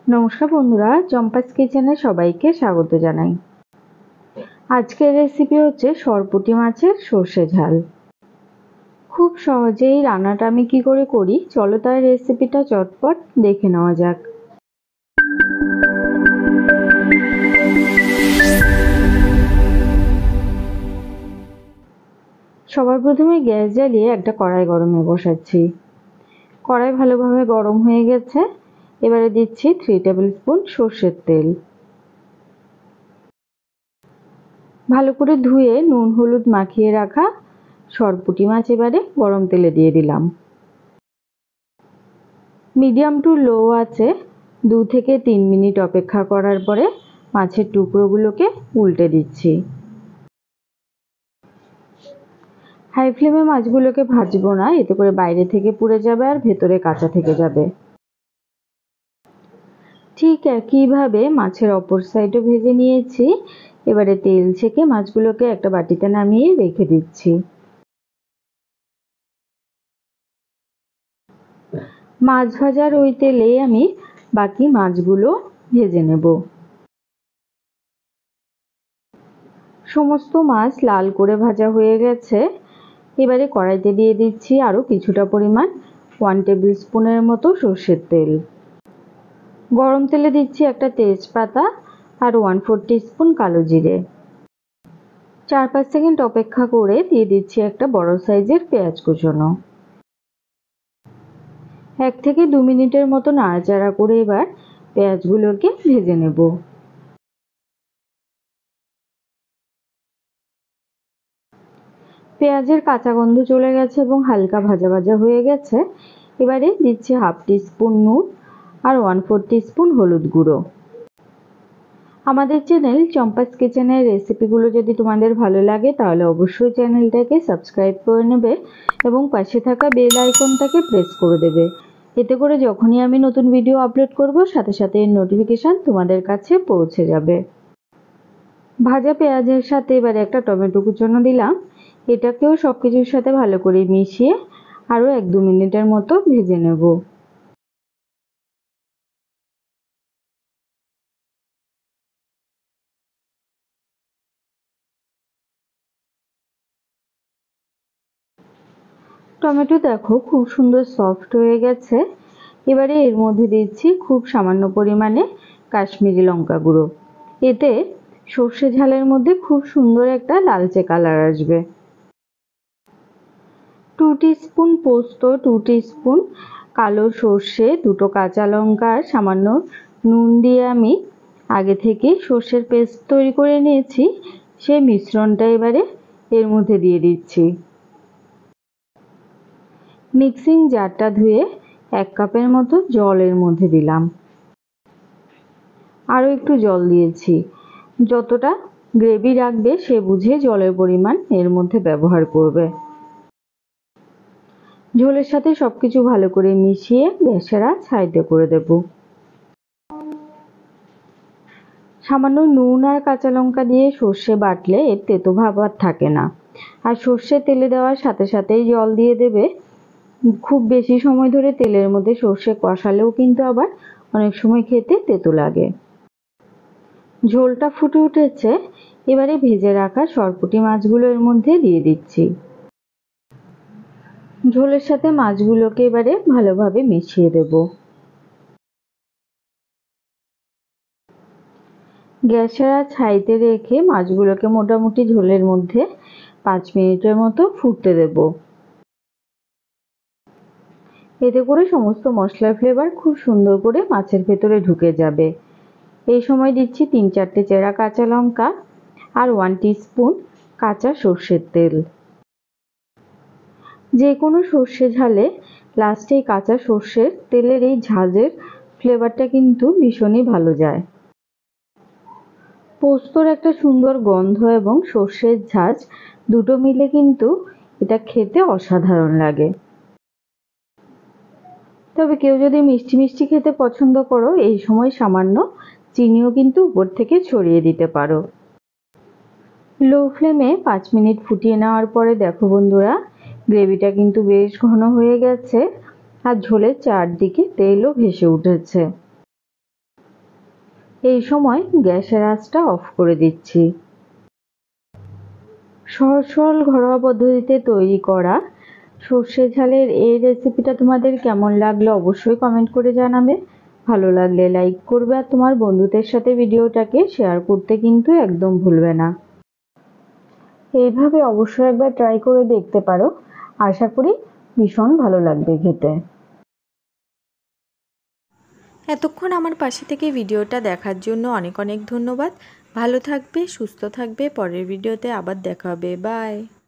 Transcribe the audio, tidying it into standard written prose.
নমস্কার বন্ধুরা, চম্পাস কিচেনে সবাইকে স্বাগত জানাই। আজকের রেসিপি হচ্ছে সরপুঁটি মাছের সর্ষে ঝাল। খুব সহজেই রান্নাটা আমি কি করে করি চলো তার রেসিপিটা চটপট দেখে নেওয়া যাক। সবার প্রথমে গ্যাস জ্বালিয়ে একটা কড়াই গরমে বসাচ্ছি। কড়াই ভালোভাবে গরম হয়ে গেছে, এবারে দিচ্ছি 3 টেবিল স্পুন সর্ষের তেল। ভালো করে ধুয়ে নুন হলুদ মাখিয়ে রাখা সরপুঁটি মাছ এবারে গরম তেলে দিয়ে দিলাম। মিডিয়াম টু লো আছে 2 থেকে 3 মিনিট অপেক্ষা করার পরে মাছের টুকরোগুলোকে উল্টে দিচ্ছি। হাই ফ্লেমে মাছগুলোকে ভাজবো না, এতে করে বাইরে থেকে পুড়ে যাবে আর ভেতরে কাঁচা থেকে যাবে। ঠিক একইভাবে মাছের অপর সাইডও ভেজে নিয়েছি। এবারে তেল ছেঁকে মাছগুলোকে একটা বাটিতে নামিয়ে রেখে দিচ্ছি। মাছ ভাজার ওই তেলে আমি বাকি মাছগুলো ভেজে নেব। সমস্ত মাছ লাল করে ভাজা হয়ে গেছে। এবারে কড়াইতে দিয়ে দিচ্ছি আরও কিছুটা পরিমাণ 1 টেবিল স্পুনের মতো সর্ষের তেল। গরম তেলে দিচ্ছি একটা তেজপাতা আর 1/4 টিস্পুন কালো জিরে। 4-5 সেকেন্ড অপেক্ষা করে দিয়ে দিচ্ছি একটা বড় সাইজের পেঁয়াজ কুচনো। 1 থেকে 2 মিনিটের মতো নাড়াচাড়া করে এবার পেঁয়াজগুলোকে ভেজে নেব। পেঁয়াজের কাঁচা গন্ধ চলে গেছে এবং হালকা ভাজা ভাজা হয়ে গেছে। এবারে দিচ্ছি 1/2 টিস্পুন নুন আর 1/4 টিস্পুন হলুদ গুঁড়ো। আমাদের চ্যানেল চম্পাস কিচেনের রেসিপিগুলো যদি তোমাদের ভালো লাগে তাহলে অবশ্যই চ্যানেলটাকে সাবস্ক্রাইব করে নেবে এবং পাশে থাকা বেল আইকনটাকে প্রেস করে দেবে। এতে করে যখনই আমি নতুন ভিডিও আপলোড করব সাথে সাথে এর নোটিফিকেশান তোমাদের কাছে পৌঁছে যাবে। ভাজা পেঁয়াজের সাথে এবারে একটা টমেটো কুচনো দিলাম। এটাকেও সব কিছুর সাথে ভালো করে মিশিয়ে আরও 1-2 মিনিটের মতো ভেজে নেব। টমেটো দেখো খুব সুন্দর সফট হয়ে গেছে। এবারে এর মধ্যে দিচ্ছি খুব সামান্য পরিমাণে কাশ্মীরি লঙ্কা গুঁড়ো। এতে সর্ষে ঝালের মধ্যে খুব সুন্দর একটা লালচে কালার আসবে। 2 টিস্পুন পোস্ত, 2 টিস্পুন কালো সর্ষে, 2টো কাঁচা লঙ্কা আর সামান্য নুন দিয়ে আমি আগে থেকে সর্ষের পেস্ট তৈরি করে নিয়েছি। সেই মিশ্রণটা এবারে এর মধ্যে দিয়ে দিচ্ছি। মিক্সিং জারটা ধুয়ে 1 কাপের মতো জল এর মধ্যে দিলাম। আরও একটু জল দিয়েছি। যতটা গ্রেভি রাখবে সে বুঝে জলের পরিমাণ এর মধ্যে ব্যবহার করবে। ঝোলের সাথে সবকিছু ভালো করে মিশিয়ে গ্যাসের আঁচ হাইতে করে দেব। সামান্য নুন আর কাঁচা লঙ্কা দিয়ে সর্ষে বাটলে এর তেতো ভাব আর থাকে না। আর সর্ষে তেলে দেওয়ার সাথে সাথেই জল দিয়ে দেবে। খুব বেশি সময় ধরে তেলের মধ্যে সর্ষে কষালেও কিন্তু আবার অনেক সময় খেতে তেতো লাগে। ঝোলটা ফুটে উঠেছে। এবারে ভেজে রাখা সরপুঁটি মাছগুলো এর মধ্যে দিয়ে দিচ্ছি। ঝোলের সাথে মাছগুলোকে এবারে ভালোভাবে মিশিয়ে দেব। গ্যাসের আঁচ হাইতে রেখে মাছগুলোকে মোটামুটি ঝোলের মধ্যে 5 মিনিটের মতো ফুটতে দেব। এতে করে সমস্ত মশলার ফ্লেভার খুব সুন্দর করে মাছের ভেতরে ঢুকে যাবে। এই সময় দিচ্ছি 3-4টে চেরা কাঁচা লঙ্কা আর 1 টিস্পুন কাঁচা সর্ষের তেল। যে কোনো সর্ষে ঝালে লাস্টে কাঁচা সর্ষের তেলের এই ঝাঁঝের ফ্লেভারটা কিন্তু ভীষণই ভালো যায়। পোস্তর একটা সুন্দর গন্ধ এবং সর্ষের ঝাঁঝ দুটো মিলে কিন্তু এটা খেতে অসাধারণ লাগে। তবে কেউ যদি মিষ্টি মিষ্টি খেতে পছন্দ করো এই সময় সামান্য চিনিও কিন্তু উপর থেকে ছড়িয়ে দিতে পারো। লো ফ্লেমে 5 মিনিট ফুটিয়ে নেওয়ার পরে দেখো বন্ধুরা গ্রেভিটা কিন্তু বেশ ঘন হয়ে গেছে আর ঝোলের চারদিকে তেলও ভেসে উঠেছে। এই সময় গ্যাসের আঁচটা অফ করে দিচ্ছি। সহজ সরল ঘরোয়া পদ্ধতিতে তৈরি করা সর্ষে ঝালের এই রেসিপিটা তোমাদের কেমন লাগলো অবশ্যই কমেন্ট করে জানাবে। ভালো লাগলে লাইক করবে আর তোমার বন্ধুদের সাথে ভিডিওটাকে শেয়ার করতে কিন্তু একদম ভুলবে না। এইভাবে অবশ্যই একবার ট্রাই করে দেখতে পারো, আশা করি ভীষণ ভালো লাগবে খেতে। এতক্ষণ আমার পাশে থেকে ভিডিওটা দেখার জন্য অনেক অনেক ধন্যবাদ। ভালো থাকবে, সুস্থ থাকবে। পরের ভিডিওতে আবার দেখা হবে। বাই।